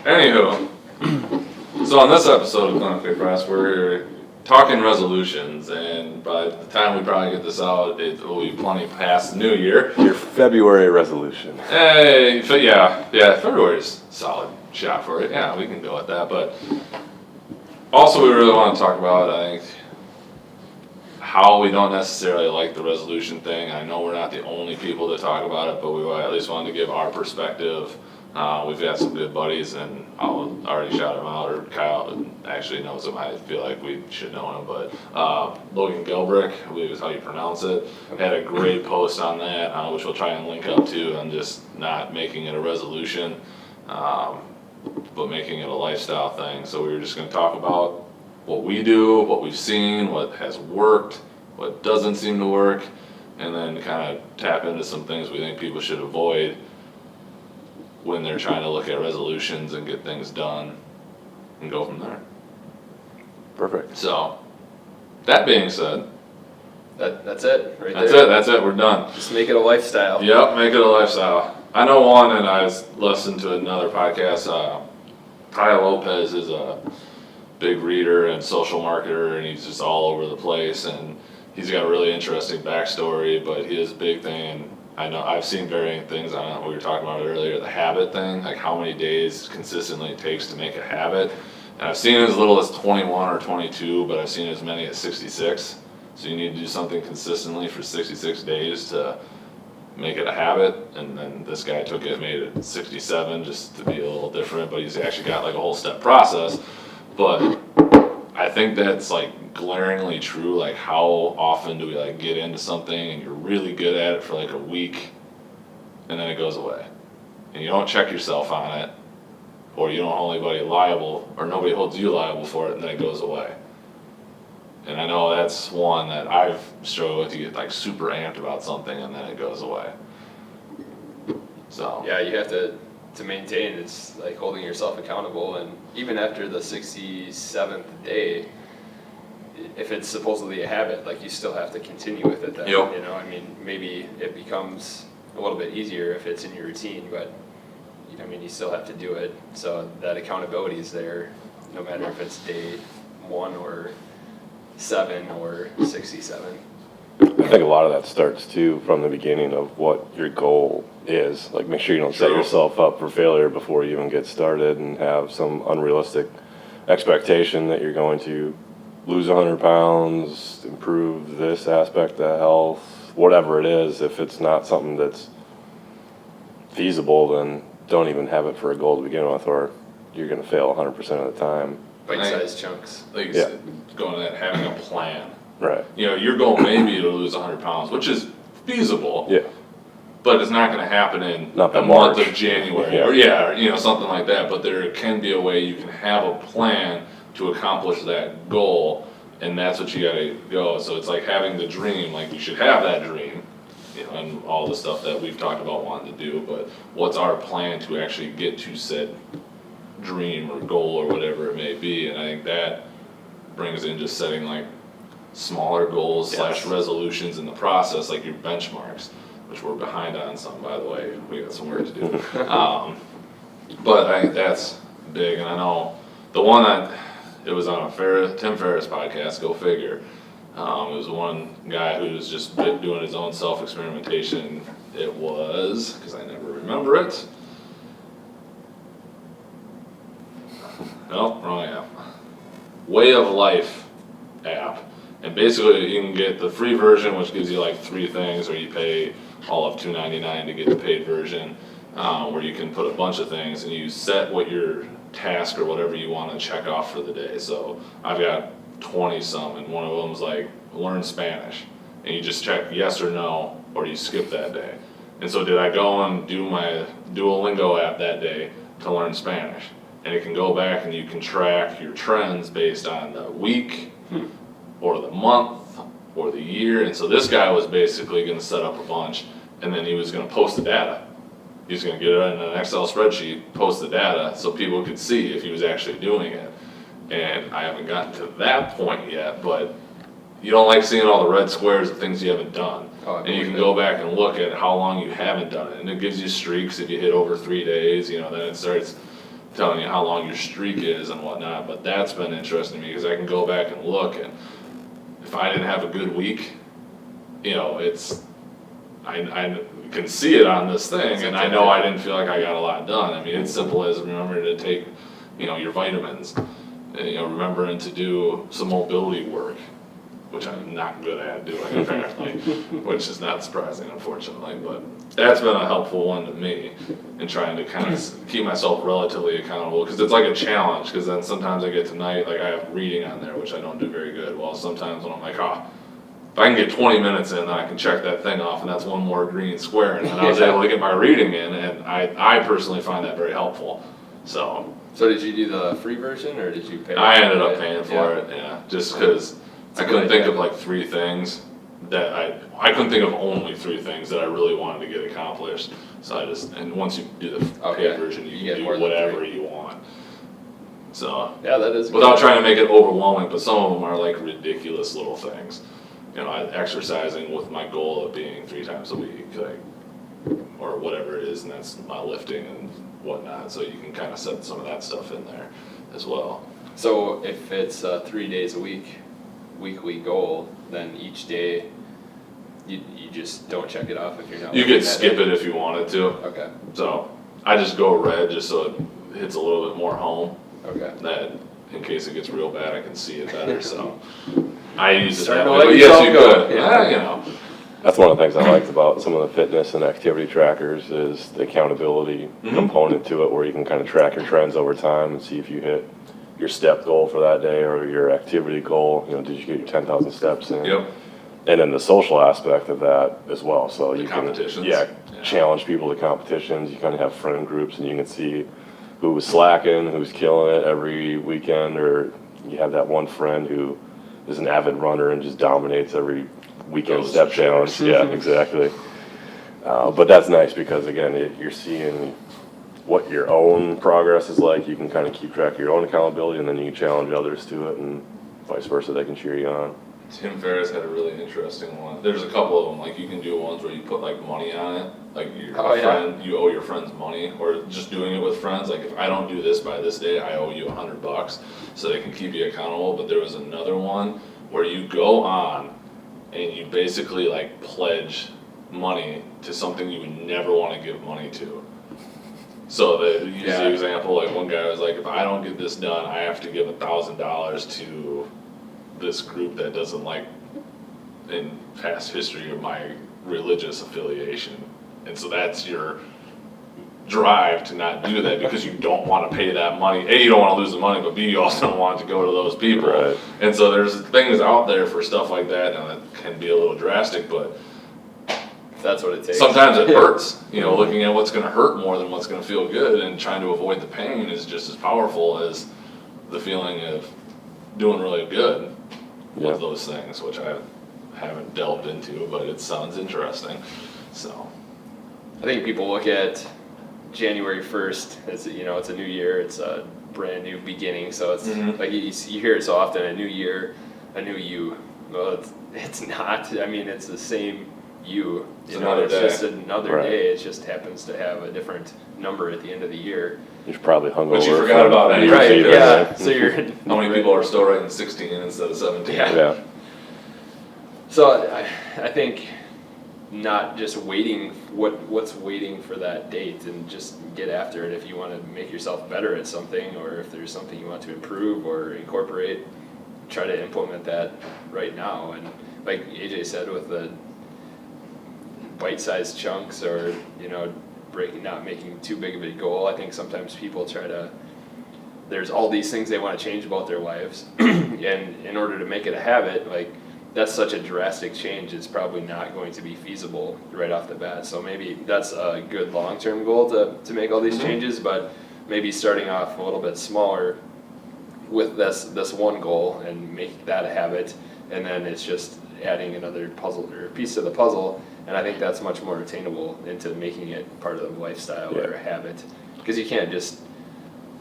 Anywho, so on this episode of Clinically Press, we're talking resolutions, and by the time we probably get this out, it will be plenty past the new year. Your February resolution. Hey, February's a solid shot for it. Yeah, we can go with that. But also, we really want to talk about, I think, how we don't necessarily like the resolution thing. I know we're not the only people to talk about it, but we at least wanted to give our perspective. We've got some good buddies, and I'll already shout them out, or Kyle actually knows them. I feel like we should know him, but Logan Gilbrick, I believe is how you pronounce it, had a great post on that, which we'll try and link up to, on just not making it a resolution, but making it a lifestyle thing. So we were just going to talk about what we do, what we've seen, what has worked, what doesn't seem to work, and then kind of tap into some things we think people should avoid when they're trying to look at resolutions and get things done, and go from there. Perfect. So, that being said, that's it, right that's there. That's it, we're done. Just make it a lifestyle. Yep, make it a lifestyle. I know one, and I listened to another podcast, Kyle Lopez is a big reader and social marketer, and he's just all over the place, and he's got a really interesting backstory, but his big thing, I know I've seen varying things on it. We were talking about it earlier, the habit thing, like how many days consistently it takes to make a habit. And I've seen it as little as 21 or 22, but I've seen as many as 66. So you need to do something consistently for 66 days to make it a habit. And then this guy took it, made it 67 just to be a little different, but he's actually got like a whole step process. But I think that's like glaringly true. Like, how often do we like get into something and you're really good at it for like a week, and then it goes away, and you don't check yourself on it, or you don't hold anybody liable, or nobody holds you liable for it, and then it goes away. And I know that's one that I've struggled with, to get like super amped about something and then it goes away. So Yeah, you have to maintain. It's like holding yourself accountable, and even after the 67th day, if it's supposedly a habit, like, you still have to continue with it then. Yep. You know, I mean, maybe it becomes a little bit easier if it's in your routine, but I mean, you still have to do it. So that accountability is there, no matter if it's day 1 or 7 or 67. I think a lot of that starts too from the beginning of what your goal is. Like, make sure you don't set yourself up for failure before you even get started, and have some unrealistic expectation that you're going to lose 100 pounds, improve this aspect of health, whatever it is. If it's not something that's feasible, then don't even have it for a goal to begin with, or you're going to fail 100% of the time. Bite-sized chunks. like you said, going to that, having a plan. Right. You know, your goal may be to lose 100 pounds, which is feasible. Yeah. But it's not going to happen in Not the by month March. of January, Yeah. or you know, something like that. But there can be a way you can have a plan to accomplish that goal, and that's what you got to go. So it's like having the dream. Like, you should have that dream, you know, and all the stuff that we've talked about wanting to do. But what's our plan to actually get to said dream or goal or whatever it may be? And I think that brings in just setting like smaller goals / resolutions in the process, like your benchmarks, which we're behind on some, by the way. We got some work to do. But I think that's big, and I know the one that it was on a Tim Ferriss podcast, go figure. It was one guy who was just doing his own self-experimentation. It was, because I never remember it. No, wrong app. Way of Life app. And basically, you can get the free version, which gives you like 3 things, or you pay all of $2.99 to get the paid version, where you can put a bunch of things, and you set what your task or whatever you want to check off for the day. So I've got 20 some, and one of them's like learn Spanish, and you just check yes or no, or you skip that day. And so did I go and do my Duolingo app that day to learn Spanish? And it can go back and you can track your trends based on the week or the month or the year. And so this guy was basically going to set up a bunch, and then he was going to post the data. He was going to get it in an Excel spreadsheet, post the data, so people could see if he was actually doing it. And I haven't gotten to that point yet, but you don't like seeing all the red squares of things you haven't done. And you can go back and look at how long you haven't done it. And it gives you streaks if you hit over 3 days, you know, then it starts telling you how long your streak is and whatnot, but that's been interesting to me because I can go back and look, and if I didn't have a good week, you know, I can see it on this thing, and I know I didn't feel like I got a lot done. I mean, it's simple as remembering to take, you know, your vitamins, and, you know, remembering to do some mobility work, which I'm not good at doing apparently, which is not surprising, unfortunately, but that's been a helpful one to me in trying to kind of keep myself relatively accountable, because it's like a challenge, because then sometimes I get to night, like I have reading on there, which I don't do very good. Well, sometimes when I'm like, if I can get 20 minutes in, then I can check that thing off, and that's one more green square, and then I was able to get my reading in, and I personally find that very helpful, so. So did you do the free version, or did you pay? I ended up paying for it, yeah, just because I couldn't think of like 3 things that I couldn't think of only 3 things that I really wanted to get accomplished, so and once you do the paid version, you can do whatever you want. So, yeah, that is without trying to make it overwhelming, but some of them are like ridiculous little things. You know, exercising with my goal of being 3 times a week, like, or whatever it is, and that's my lifting and whatnot, so you can kind of set some of that stuff in there as well. So if it's 3 days a week, weekly goal, then each day you just don't check it off if you're not. You could skip it if you wanted to. Okay. So I just go red just so it hits a little bit more home. Okay. That in case it gets real bad, I can see it better. So I use it Starting that to way. let But yourself yes, you go. could. Yeah. You know. That's one of the things I liked about some of the fitness and activity trackers is the accountability component to it, where you can kind of track your trends over time and see if you hit your step goal for that day or your activity goal. You know, did you get your 10,000 steps in? Yep. And then the social aspect of that as well. So The you competitions. can, challenge people to competitions. You kind of have friend groups, and you can see who was slacking, who's killing it every weekend, or you have that one friend who is an avid runner and just dominates every weekend Those step shares. challenge. Yeah, exactly. But that's nice because again, you're seeing what your own progress is like. You can kind of keep track of your own accountability, and then you can challenge others to it, and vice versa. They can cheer you on. Tim Ferriss had a really interesting one. There's a couple of them, like you can do ones where you put like money on it, like your friend, you owe your friends money, or just doing it with friends. Like if I don't do this by this day, I owe you $100, so they can keep you accountable. But there was another one where you go on and you basically like pledge money to something you would never want to give money to. So they use the example, like one guy was like, if I don't get this done, I have to give $1,000 to this group that doesn't like in past history of my religious affiliation. And so that's your drive to not do that because you don't want to pay that money. A, you don't want to lose the money, but B, you also don't want it to go to those people. Right. And so there's things out there for stuff like that, and that can be a little drastic, but If that's what it takes. sometimes it hurts. You know, looking at what's going to hurt more than what's going to feel good, and trying to avoid the pain is just as powerful as the feeling of doing really good with those things, which I haven't delved into, but it sounds interesting. So I think people look at January 1st as, you know, it's a new year, it's a brand new beginning, so it's like you hear it so often, a new year, a new you. Well, it's not. I mean, it's the same you. It's You know, another it's day. just another day. It just happens to have a different number at the end of the year. You're probably hungover. But you forgot about from any New Year's right, Eve, Yeah. right? So you're. how many people are still writing 16 instead of 17? Yeah. So I think not just waiting, what's waiting for that date, and just get after it. If you want to make yourself better at something, or if there's something you want to improve or incorporate, try to implement that right now. And like AJ said, with the bite-sized chunks, or, you know, not making too big of a goal. I think sometimes people there's all these things they want to change about their lives, and in order to make it a habit, like, that's such a drastic change, it's probably not going to be feasible right off the bat. So maybe that's a good long-term goal to make all these changes, but maybe starting off a little bit smaller with this one goal and make that a habit, and then it's just adding another puzzle or piece to the puzzle. And I think that's much more attainable into making it part of the lifestyle or a habit, because you can't just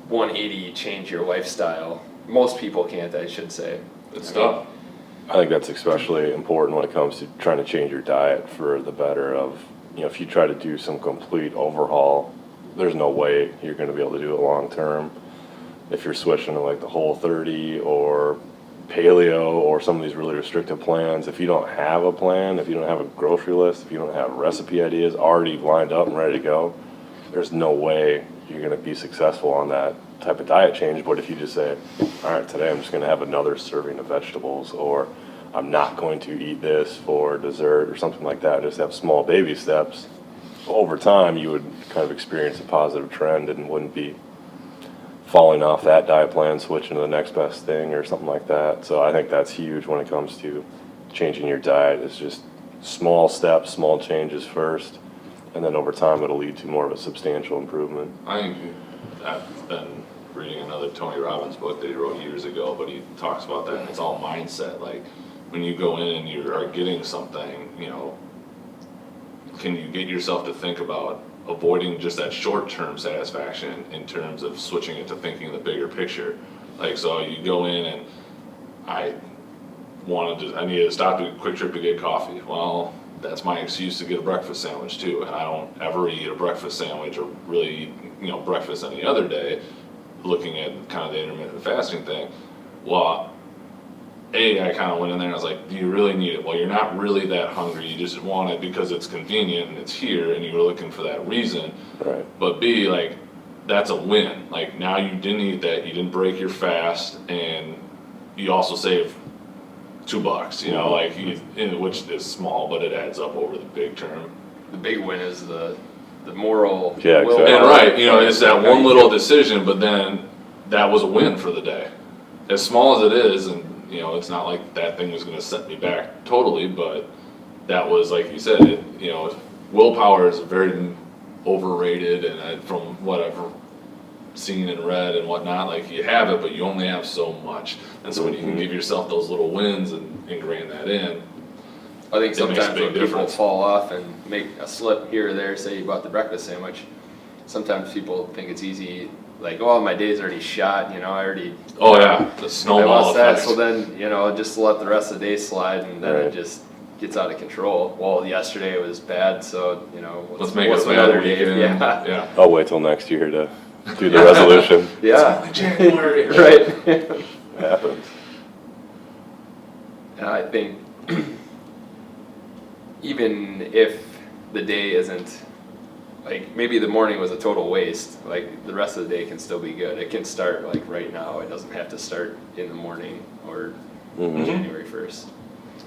180 change your lifestyle. Most people can't, I should say. It's tough. I think that's especially important when it comes to trying to change your diet for the better of, you know, if you try to do some complete overhaul there's no way you're going to be able to do it long term. If you're switching to like the Whole30 or paleo or some of these really restrictive plans, if you don't have a plan, if you don't have a grocery list, if you don't have recipe ideas already lined up and ready to go, there's no way you're going to be successful on that type of diet change. But if you just say, all right, today I'm just going to have another serving of vegetables, or I'm not going to eat this for dessert or something like that, just have small baby steps, over time you would kind of experience a positive trend and wouldn't be falling off that diet plan, switching to the next best thing or something like that. So I think that's huge when it comes to changing your diet. It's just small steps, small changes first, and then over time it'll lead to more of a substantial improvement. I think I've been reading another Tony Robbins book that he wrote years ago, but he talks about that, and it's all mindset. Like, when you go in and you are getting something, you know, can you get yourself to think about avoiding just that short-term satisfaction in terms of switching it to thinking the bigger picture? Like, so you go in and I needed to stop to a quick trip to get coffee. Well, that's my excuse to get a breakfast sandwich too, and I don't ever eat a breakfast sandwich or really eat, you know, breakfast any other day, looking at kind of the intermittent fasting thing. Well, I kind of went in there and I was like, do you really need it? Well, you're not really that hungry. You just want it because it's convenient and it's here and you were looking for that reason. Right. But B, like, that's a win. Like, now you didn't eat that, you didn't break your fast, and you also save $2, you know, like, which is small, but it adds up over the big term. The big win is the moral. Yeah, exactly. And right, you know, it's that one little decision, but then that was a win for the day. As small as it is, and you know, it's not like that thing was going to set me back totally, but that was, like you said, you know, willpower is very overrated, and from what I've seen and read and whatnot, like, you have it, but you only have so much. And so when you can give yourself those little wins and ingrain that in, I think it makes a sometimes big when people difference. fall off and make a slip here or there, say you bought the breakfast sandwich, sometimes people think it's easy, like, oh, my day's already shot, you know, I already. oh yeah, the I snowball lost that, effect. so then, you know, just let the rest of the day slide, and then Right. it just gets out of control. Well, yesterday it was bad, so, you know, Let's make what's it a another bad day? weekend. Yeah. Yeah. I'll wait till next year to do the resolution. Yeah. January. Right. It happens. And I think even if the day isn't, like, maybe the morning was a total waste, like, the rest of the day can still be good. It can start, like, right now. It doesn't have to start in the morning or January 1st.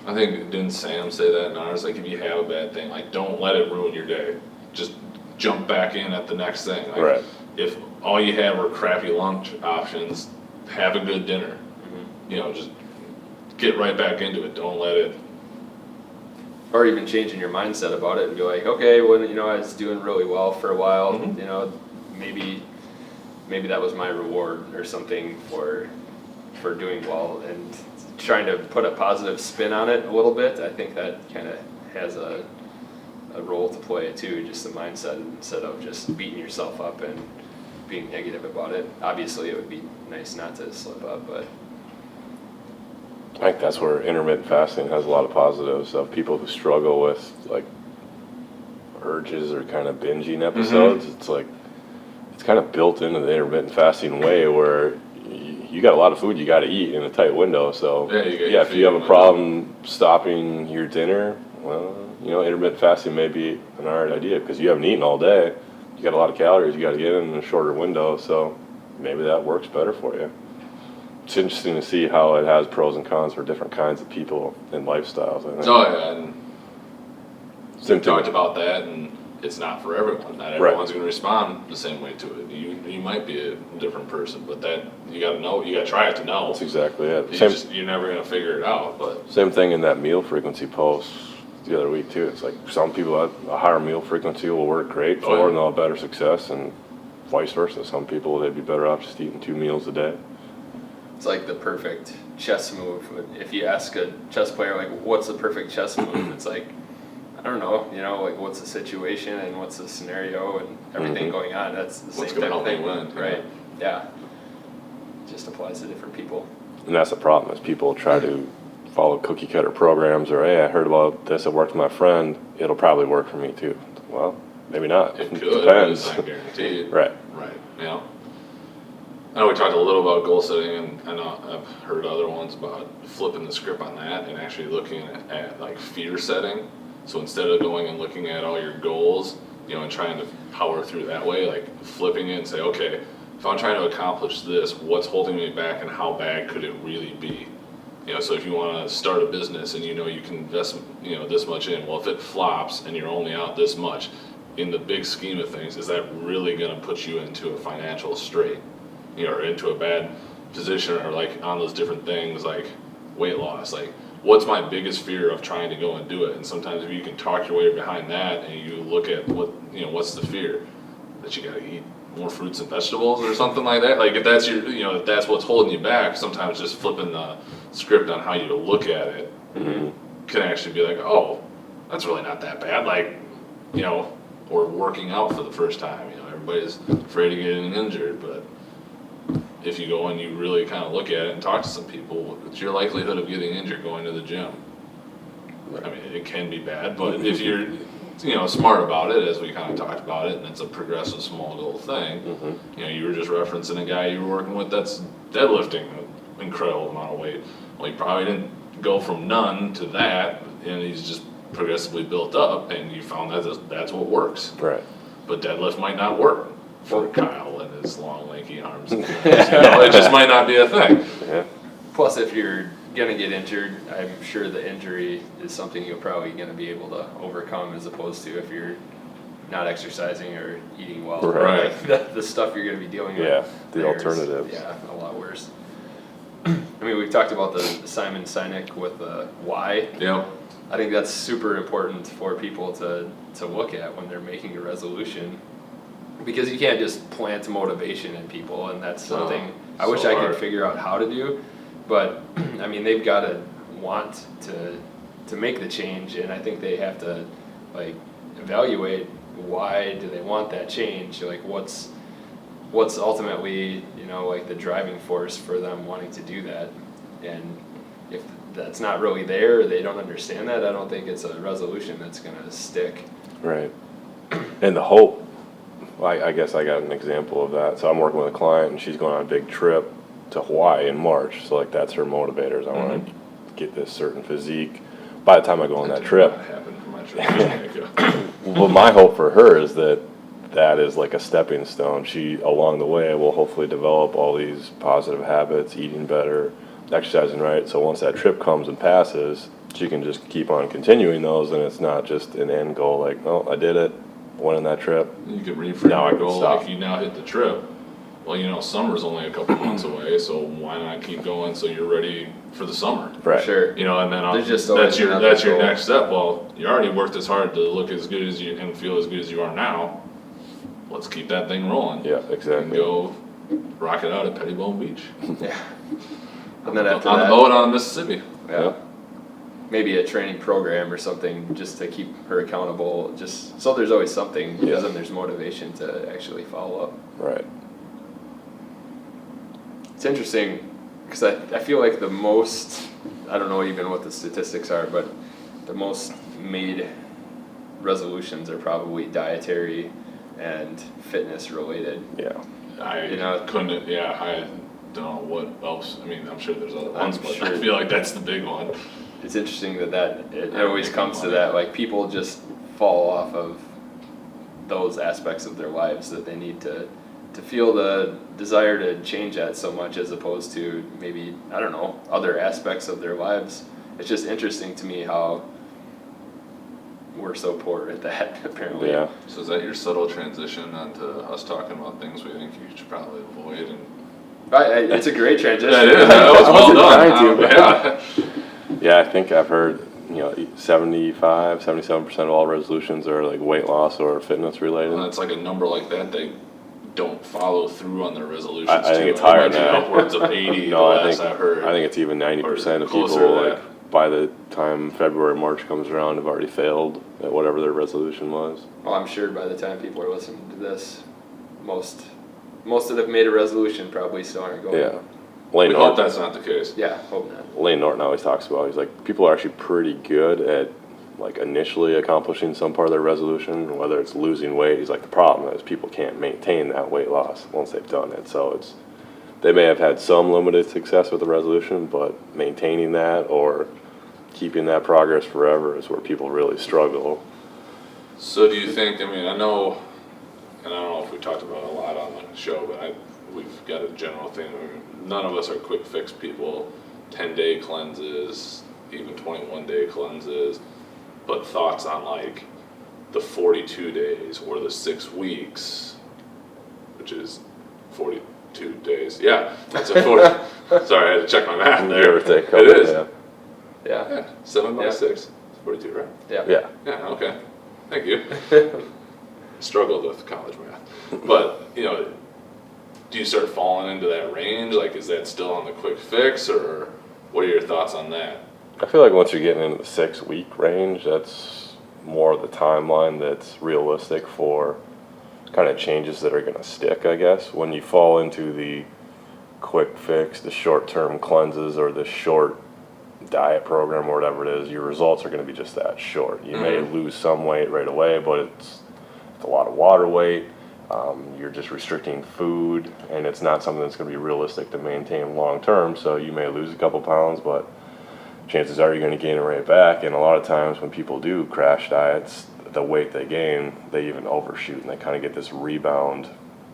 I think, didn't Sam say that in ours? Like, if you have a bad thing, like, don't let it ruin your day. Just jump back in at the next thing. Like, Right. if all you have are crappy lunch options, have a good dinner. You know, just get right back into it. Don't let it. Or even changing your mindset about it and be like, okay, well, you know, I was doing really well for a while, you know, maybe that was my reward or something for doing well, and trying to put a positive spin on it a little bit. I think that kind of has a role to play too, just the mindset, instead of just beating yourself up and being negative about it. Obviously, it would be nice not to slip up, but I think that's where intermittent fasting has a lot of positives of people who struggle with like urges or kind of binging episodes. It's like, it's kind of built into the intermittent fasting way where you got a lot of food you got to eat in a tight window. So Yeah, you got your if you have a feeding problem stopping your dinner, well, you know, intermittent fasting may be an alright idea because you haven't eaten all day. You got a lot of calories you got to get in a shorter window. So maybe that works better for you. It's interesting to see how it has pros and cons for different kinds of people and lifestyles, I think. Oh yeah, and Same we talked thing. about that, and it's not for everyone. Not everyone's going to respond the same way to it. You might be a different person, but that you got to know. You got to try it to know. That's exactly it. You're never going to figure it out. But Same thing in that meal frequency post the other week too. It's like some people have a higher meal frequency will work great for yeah. and they'll have better success, and vice versa. Some people, they'd be better off just eating 2 meals a day. it's like the perfect chess move. If you ask a chess player, like, what's the perfect chess move? It's like, I don't know, you know, like, what's the situation and what's the scenario and everything going on. That's the What's same gonna type of help thing, me win, right? Yeah. Just applies to different people. And that's the problem is people try to follow cookie cutter programs or, hey, I heard about this, it worked with my friend, it'll probably work for me too. Well, maybe not. It could, Depends. it's not guaranteed. Right. Right, yeah. I know we talked a little about goal setting, and I know I've heard other ones about flipping the script on that and actually looking at like fear setting. So instead of going and looking at all your goals, and trying to power through that way, like flipping it and say, okay, if I'm trying to accomplish this, what's holding me back and how bad could it really be? So if you want to start a business and you can invest, this much in, well, if it flops and you're only out this much, in the big scheme of things, is that really going to put you into a financial strait, or into a bad position, or like on those different things like weight loss, like what's my biggest fear of trying to go and do it? And sometimes if you can talk your way behind that and you look at what's the fear, that you got to eat more fruits and vegetables or something like that. Like if that's if that's what's holding you back, sometimes just flipping the script on how you look at it can actually be like, oh, that's really not that bad. Like, or working out for the first time. Everybody's afraid of getting injured, but if you go and you really kind of look at it and talk to some people, what's your likelihood of getting injured going to the gym? I mean, it can be bad, but if you're smart about it, as we kind of talked about it, and it's a progressive small goal thing, you were just referencing a guy you were working with that's deadlifting an incredible amount of weight. Well, he probably didn't go from none to that, and he's just progressively built up, and you found that that's what works. Right. But deadlift might not work for Kyle and his long, lanky arms. It just might not be a thing. Yeah. Plus, if you're gonna get injured, I'm sure the injury is something you're probably gonna be able to overcome, as opposed to if you're not exercising or eating well. Right. Like the stuff you're gonna be dealing with. Yeah, the there's- alternatives. Yeah, a lot worse. I mean, we've talked about the Simon Sinek with the why. Yep. I think that's super important for people to look at when they're making a resolution, because you can't just plant motivation in people, and that's something I wish I could figure out how to do. But I mean, they've got to want to make the change, and I think they have to like evaluate why do they want that change, like what's ultimately like the driving force for them wanting to do that. And if that's not really there, or they don't understand that, I don't think it's a resolution that's gonna stick. Right. And the hope, I guess I got an example of that. So I'm working with a client, and she's going on a big trip to Hawaii in March. So like that's her motivators. I want to get this certain physique by the time I go on that trip. That happened for my trip. Well, my hope for her is that is like a stepping stone. She, along the way, will hopefully develop all these positive habits, eating better, exercising right. So once that trip comes and passes, she can just keep on continuing those, and it's not just an end goal like, oh, I did it, went on that trip. You can reframe Now I your can goal stop. like you now hit the trip. Well, summer's only a couple months away, so why not keep going so you're ready for the summer? Right. Sure. And then There's just always that's your another goal. next step. Well, you already worked as hard to look as good as you and feel as good as you are now. Let's keep that thing rolling. Yeah, And exactly. go rock it out at Pettibone Beach. Yeah. And then after on that, the boat on Mississippi. yeah, maybe a training program or something just to keep her accountable. Just so there's always something, because Yeah. then there's motivation to actually follow up. Right. It's interesting because I feel like the most, I don't know even what the statistics are, but the most made resolutions are probably dietary and fitness related. Yeah. I couldn't. Yeah, I don't know what else. I mean, I'm sure there's other ones, but sure. I feel like that's the big one. It's interesting that it always comes to that, like people just fall off of those aspects of their lives that they need to feel the desire to change that so much, as opposed to maybe, I don't know, other aspects of their lives. It's just interesting to me how we're so poor at that, apparently. Yeah. So is that your subtle transition onto us talking about things we think you should probably avoid? And It's a great transition. that is. That was I well wasn't done. trying to, but- Yeah, I think I've heard, 75, 77% of all resolutions are like weight loss or fitness related. Well, it's like a number like that. They don't follow through on their resolutions. I think too. it's higher It might be now. Upwards of 80. No, the I last I heard. think it's even 90% of closer people, to like, that. by the time February, March comes around, have already failed at whatever their resolution was. Well, I'm sure by the time people are listening to this, most that have made a resolution probably still aren't going. Yeah. We Lane hope Norton, that's not the case. Yeah, hope not. Lane Norton always talks about, he's like, people are actually pretty good at like initially accomplishing some part of their resolution, whether it's losing weight. He's like, the problem is people can't maintain that weight loss once they've done it. So they may have had some limited success with the resolution, but maintaining that or keeping that progress forever is where people really struggle. So do you think, I mean, I know, and I don't know if we talked about it a lot on the show, but we've got a general thing. None of us are quick fix people. 10-day cleanses, even 21-day cleanses. But thoughts on like the 42 days or the 6 weeks, which is 42 days. Yeah, that's a 40. Sorry, I had to check my math there. Give or take a couple, It is. Yeah. 7 by Yeah. 6. 42, right? Yeah. Yeah. Yeah, okay. Thank you. Struggled with college math. But, you know, do you start falling into that range? Like, is that still on the quick fix, or what are your thoughts on that? I feel like once you're getting into the 6-week range, that's more of the timeline that's realistic for kind of changes that are going to stick, I guess. When you fall into the quick fix, the short-term cleanses, or the short diet program or whatever it is, your results are going to be just that short. You may lose some weight right away, but it's a lot of water weight. You're just restricting food, and it's not something that's going to be realistic to maintain long term. So you may lose a couple pounds, but chances are you're going to gain it right back. And a lot of times when people do crash diets, the weight they gain, they even overshoot, and they kind of get this rebound.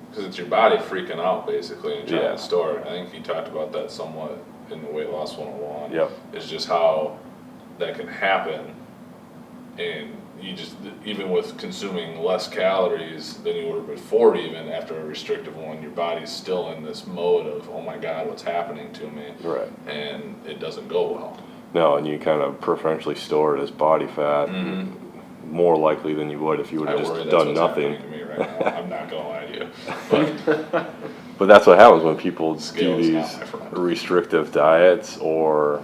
Because it's your body freaking out, basically, and trying Yeah. to store. I think you talked about that somewhat in the Weight Loss 101. Yep. It's just how that can happen, and you just, even with consuming less calories than you were before, even after a restrictive one, your body's still in this mode of, oh my God, what's happening to me? Right. And it doesn't go well. No, and you kind of preferentially store it as body fat, more likely than you would if you would have I worry just that's done what's nothing. happening to me right now. I'm not gonna lie to you. But But that's what happens when people do Scale is not these my friend. restrictive diets or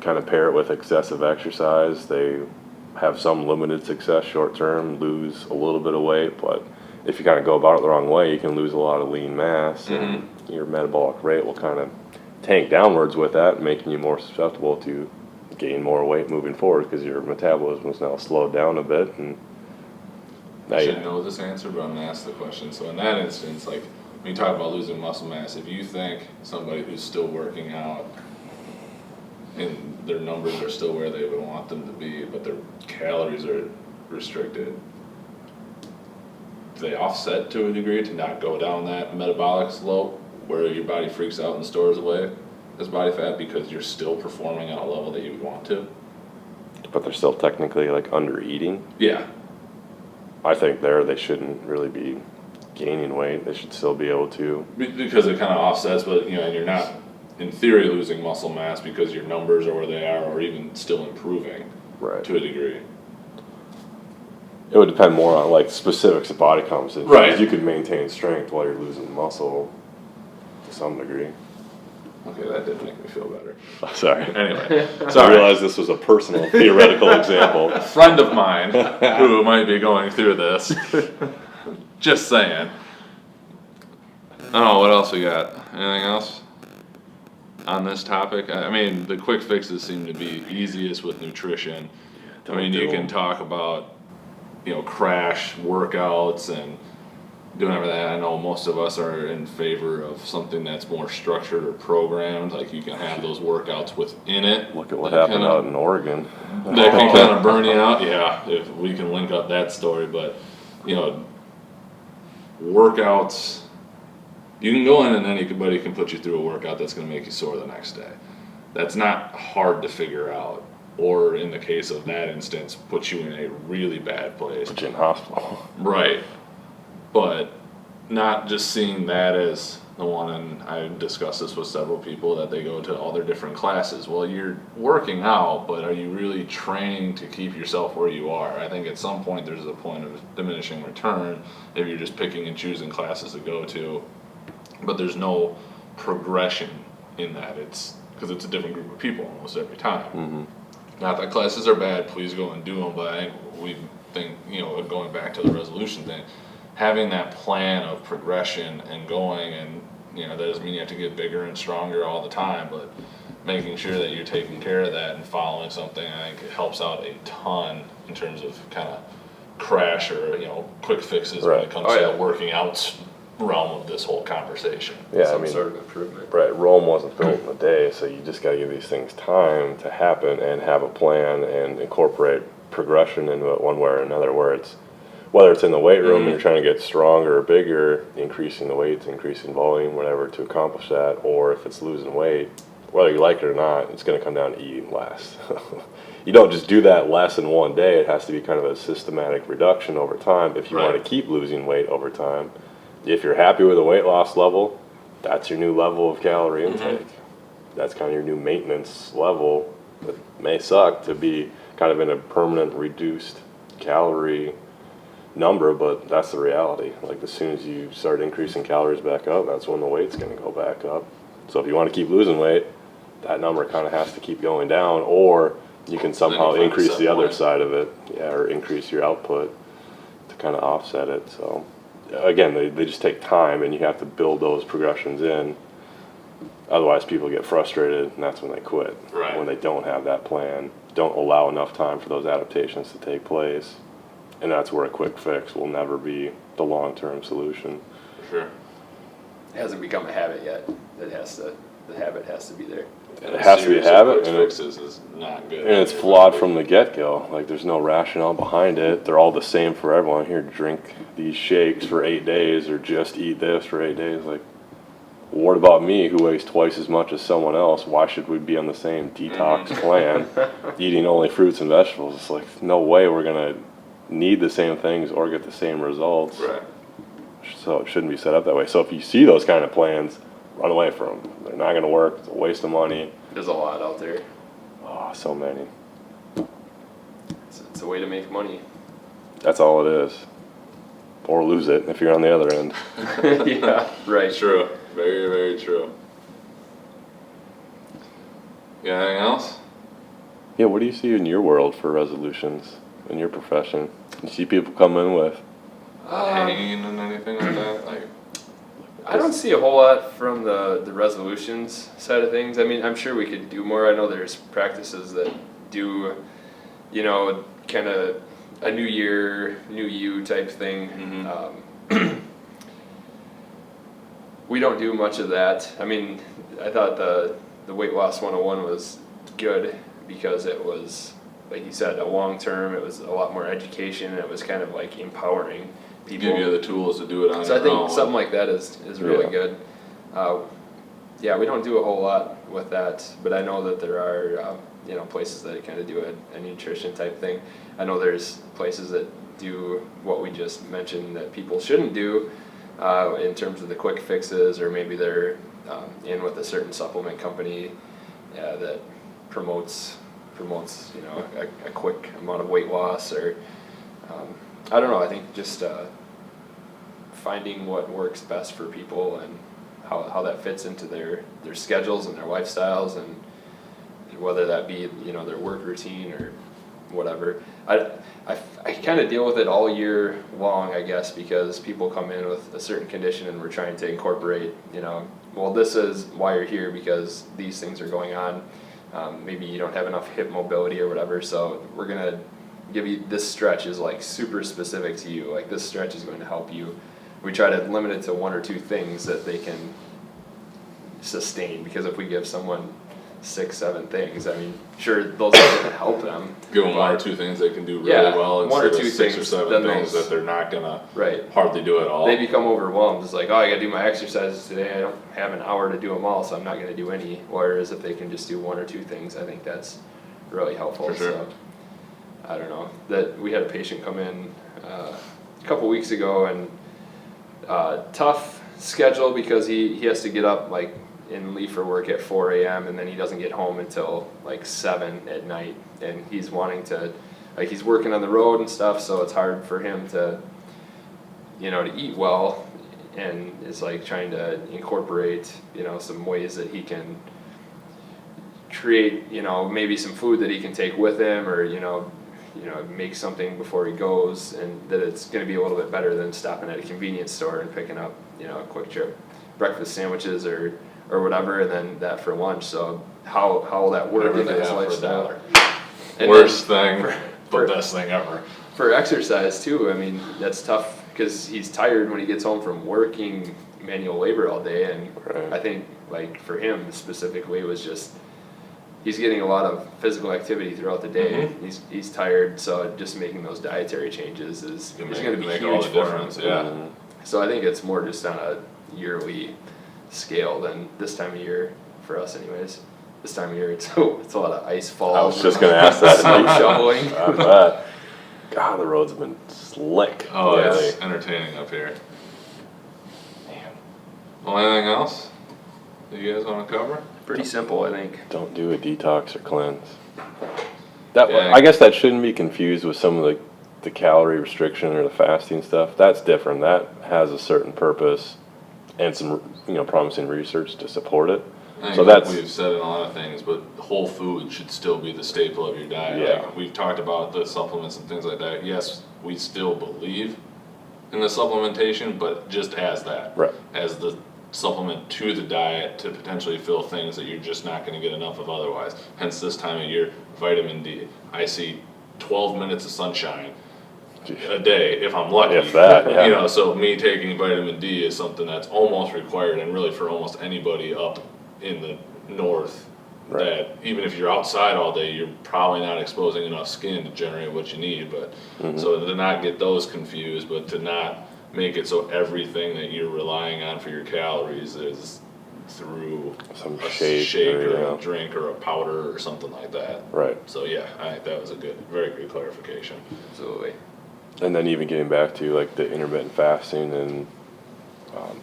kind of pair it with excessive exercise. They have some limited success short term, lose a little bit of weight, but if you kind of go about it the wrong way, you can lose a lot of lean mass, and your metabolic rate will kind of tank downwards with that, making you more susceptible to gain more weight moving forward because your metabolism is now slowed down a bit. And now I should know this answer, but I'm gonna ask the question. So in that instance, like when you talk about losing muscle mass, if you think somebody who's still working out and their numbers are still where they would want them to be, but their calories are restricted, do they offset to a degree to not go down that metabolic slope where your body freaks out and stores away as body fat because you're still performing at a level that you would want to? but they're still technically like under eating. Yeah. I think they shouldn't really be gaining weight. They should still be able to. Because it kind of offsets, but you know, and you're not, in theory, losing muscle mass because your numbers are where they are, or even still improving Right. to a degree. It would depend more on like specifics of body composition. Right. You could maintain strength while you're losing muscle to some degree. Okay, that did make me feel better. Sorry. Anyway, I sorry. realized this was a personal theoretical example. A friend of mine who might be going through this. Just saying. I don't know, what else we got? Anything else on this topic? I mean, the quick fixes seem to be easiest with nutrition. I mean, you can talk about, you know, crash workouts and doing everything. I know most of us are in favor of something that's more structured or programmed. Like you can have those workouts within it. Look at what that happened kinda- out in Oregon. That can kind of burn you out. Yeah, if we can link up that story. But, you know, workouts, you can go in and anybody can put you through a workout that's going to make you sore the next day. That's not hard to figure out. Or in the case of that instance, put you in a really bad place. Put you in hospital. Right. But not just seeing that as the one, and I discussed this with several people, that they go to all their different classes. Well, you're working out, but are you really training to keep yourself where you are? I think at some point there's a point of diminishing return if you're just picking and choosing classes to go to, but there's no progression in that. It's because it's a different group of people almost every time. Mm-hmm. Not that classes are bad, please go and do them, but I think, you know, going back to the resolution thing, having that plan of progression and going, and, you know, that doesn't mean you have to get bigger and stronger all the time, but making sure that you're taking care of that and following something, I think it helps out a ton in terms of kind of crash or, quick fixes when Right. it comes Oh, to yeah. the working out realm of this whole conversation. Yeah, Some sort of improvement. right, Rome wasn't built in a day, so you just gotta give these things time to happen and have a plan and incorporate progression into it one way or another, whether it's in the weight room and you're trying to get stronger or bigger, increasing the weights, increasing volume, whatever, to accomplish that, or if it's losing weight, whether you like it or not, it's gonna come down to eating less. You don't just do that less in one day, it has to be kind of a systematic reduction over time if you Right. wanna keep losing weight over time. If you're happy with a weight loss level, that's your new level of calorie intake. That's kind of your new maintenance level. It may suck to be kind of in a permanent reduced calorie number, but that's the reality. Like as soon as you start increasing calories back up, that's when the weight's going to go back up. So if you want to keep losing weight, that number kind of has to keep going down, or you can somehow find a increase set the other point. side of it, or increase your output to kind of offset it. So again, they just take time, and you have to build those progressions in. Otherwise, people get frustrated, and that's when they quit. Right. When they don't have that plan, don't allow enough time for those adaptations to take place. And that's where a quick fix will never be the long-term solution. For sure. It hasn't become a habit yet. The habit has to be there. It has to be a series of habit, quick and fixes is not good. And it's flawed from the get-go. Like, there's no rationale behind it. They're all the same for everyone. Here, drink these shakes for 8 days, or just eat this for 8 days. Like, what about me, who weighs twice as much as someone else? Why should we be on the same detox plan, eating only fruits and vegetables? It's like, no way we're gonna need the same things or get the same results. Right. So it shouldn't be set up that way. So if you see those kind of plans, run away from them. They're not gonna work. It's a waste of money. There's a lot out there. Oh, so many. It's a way to make money. That's all it is. Or lose it if you're on the other end. Yeah, right. True. Very, very true. You got anything else? Yeah, what do you see in your world for resolutions in your profession? You see people come in with, Hanging and anything like that? Like, I don't see a whole lot from the resolutions side of things. I mean, I'm sure we could do more. I know there's practices that do, kind of a new year, new you type thing. We don't do much of that. I mean, I thought the Weight Loss 101 was good because it was, like you said, a long term. It was a lot more education. And it was kind of like empowering people. give you the tools to do it on So I your think own. something like that is really Yeah. good. Yeah, we don't do a whole lot with that, but I know that there are places that kind of do a nutrition type thing. I know there's places that do what we just mentioned that people shouldn't do in terms of the quick fixes, or maybe they're in with a certain supplement company that promotes a quick amount of weight loss, or I don't know. I think just finding what works best for people and how that fits into their schedules and their lifestyles, and whether that be their work routine or whatever. I kind of deal with it all year long, I guess, because people come in with a certain condition and we're trying to incorporate, well, this is why you're here because these things are going on. Maybe you don't have enough hip mobility or whatever, so we're gonna give you this stretch is like super specific to you. Like this stretch is going to help you. We try to limit it to 1 or 2 things that they can sustain, because if we give someone 6, 7 things, I mean, sure, those are going to help them. Give them but- 1 or 2 things they can do really Yeah, well 1 or instead 2 of 6 or things, 7 then things those- that they're not gonna Right. hardly do at all. They become overwhelmed. It's like, oh, I got to do my exercises today. I don't have an hour to do them all, so I'm not going to do any. Whereas if they can just do 1 or 2 things, I think that's really helpful. For sure. So, I don't know. That we had a patient come in a couple weeks ago, and tough schedule because he has to get up and leave for work at 4 a.m. and then he doesn't get home until 7 at night, and he's wanting to, he's working on the road and stuff, so it's hard for him to to eat well, and it's trying to incorporate some ways that he can create maybe some food that he can take with him, or make something before he goes, and that it's going to be a little bit better than stopping at a convenience store and picking up a quick trip breakfast sandwiches or whatever, and then that for lunch. So how will that work Whatever into they his have for a lifestyle? dollar. And Worst then thing, but best thing ever. for exercise too, I mean, that's tough because he's tired when he gets home from working manual labor all day, and Right. I think like for him specifically it was just he's getting a lot of physical activity throughout the day. He's tired, so just making those dietary changes is going to be make huge all the for him. difference. Yeah. So I think it's more just on a yearly scale than this time of year for us, anyways. This time of year, it's a lot of ice falls. I was just going to ask that. Snow shoveling. I bet. God, the roads have been slick. Oh, lately. it's entertaining up here. Man. Well, anything else that you guys want to cover? Pretty simple, I think. Don't do a detox or cleanse. That Yeah. I guess that shouldn't be confused with some of the calorie restriction or the fasting stuff. That's different. That has a certain purpose and some promising research to support it. I think So like that's we've said in a lot of things, but whole food should still be the staple of your diet. Yeah. Like we've talked about the supplements and things like that. Yes, we still believe in the supplementation, but just as that, right. as the supplement to the diet to potentially fill things that you're just not going to get enough of otherwise. Hence this time of year, vitamin D. I see 12 minutes of sunshine a day if I'm lucky. If that, yeah. So me taking vitamin D is something that's almost required, and really for almost anybody up in the north, Right. that even if you're outside all day, you're probably not exposing enough skin to generate what you need. But so to not get those confused, but to not make it so everything that you're relying on for your calories is through Some a shake or or, a drink or a powder or something like that. Right. So yeah, I think that was a very good clarification. Absolutely. And then even getting back to like the intermittent fasting and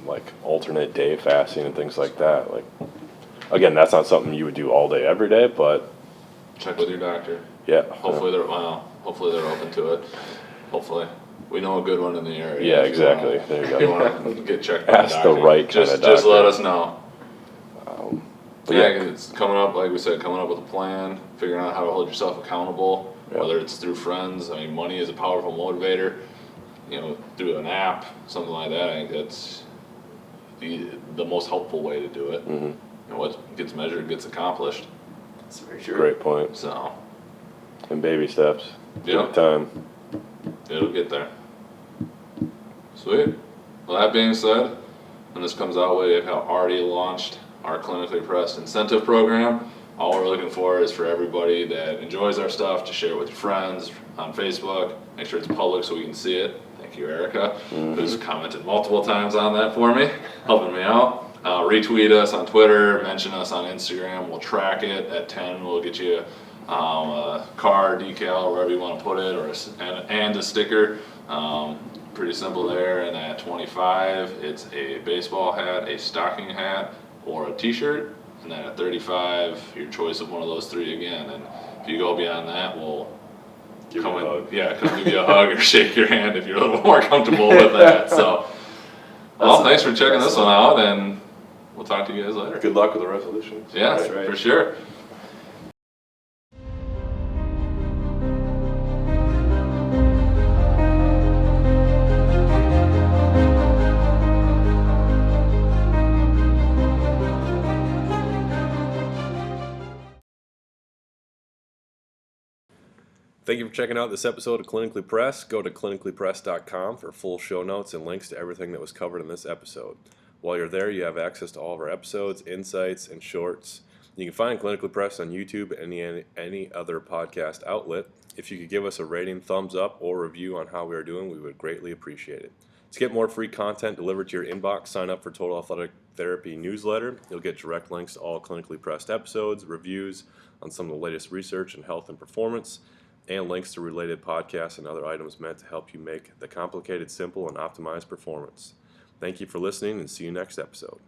like alternate day fasting and things like that. Like, again, that's not something you would do all day, every day, but Check with your doctor. yeah. Hopefully they're open to it. Hopefully. We know a good one in the area. Yeah, If you wanna- exactly. There you go. If you want to get checked by Ask a the doctor. right kinda Just let doctor. us know. But Yeah, yeah. 'cause it's coming up, like we said, coming up with a plan, figuring out how to hold yourself accountable, Yeah. whether it's through friends. I mean, money is a powerful motivator. Through an app, something like that. I think that's the most helpful way to do it. What gets measured gets accomplished. That's very true. Great point. So And baby steps. Yeah. Take time. it'll get there. Sweet. Well, that being said, when this comes out, we have already launched our clinically pressed incentive program. All we're looking for is for everybody that enjoys our stuff to share it with your friends on Facebook. Make sure it's public so we can see it. Thank you, Erica, who's commented multiple times on that for me, helping me out. Retweet us on Twitter, mention us on Instagram. We'll track it. At 10, we'll get you a card, decal, or wherever you want to put it, and a sticker. Pretty simple there. And at 25, it's a baseball hat, a stocking hat, or a t-shirt. And then at 35, your choice of one of those three again. And if you go beyond that, we'll come give you a hug or shake your hand if you're a little more comfortable with that. So, well, thanks for checking this one out, and we'll talk to you guys later. Good luck with the resolutions. Yeah, That's right. for sure. Thank you for checking out this episode of Clinically Pressed. Go to clinicallypressed.com for full show notes and links to everything that was covered in this episode. While you're there, you have access to all of our episodes, insights, and shorts. You can find Clinically Pressed on YouTube and any other podcast outlet. If you could give us a rating, thumbs up, or review on how we are doing, we would greatly appreciate it. To get more free content delivered to your inbox, sign up for Total Athletic Therapy newsletter. You'll get direct links to all Clinically Pressed episodes, reviews on some of the latest research in health and performance, and links to related podcasts and other items meant to help you make the complicated simple and optimize performance. Thank you for listening, and see you next episode.